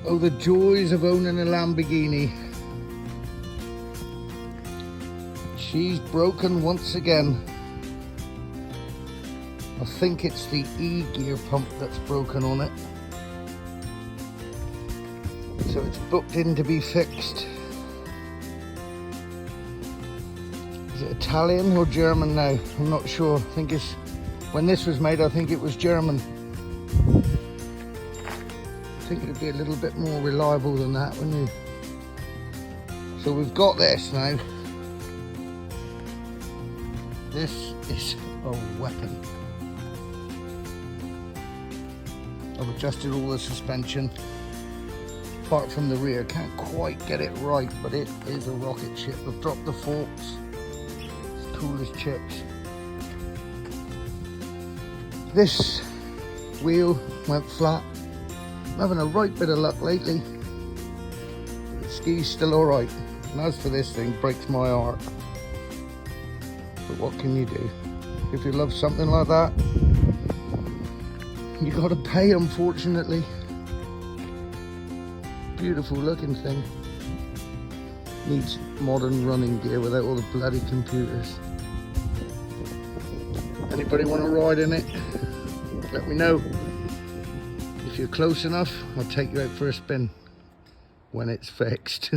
Oh, the joys of owning a Lamborghini. She's broken once again. I think it's the E-gear pump that's broken on it. So it's booked in to be fixed. Is it Italian or German now? I'm not sure. I think it's, when this was made, I think it was German. I think it'd be a little bit more reliable than that, wouldn't you? So we've got this now. This is a weapon. I've adjusted all the suspension. Apart from the rear, can't quite get it right, but it is a rocket ship. I've dropped the forks. It's cool as chips. This wheel went flat. I'm having a right bit of luck lately. The ski's still alright. And as for this thing, breaks my heart. But what can you do? If you love something like that, you gotta pay, unfortunately. Beautiful looking thing. Needs modern running gear without all the bloody computers. Anybody want to ride in it? Let me know. If you're close enough, I'll take you out for a spin when it's fixed.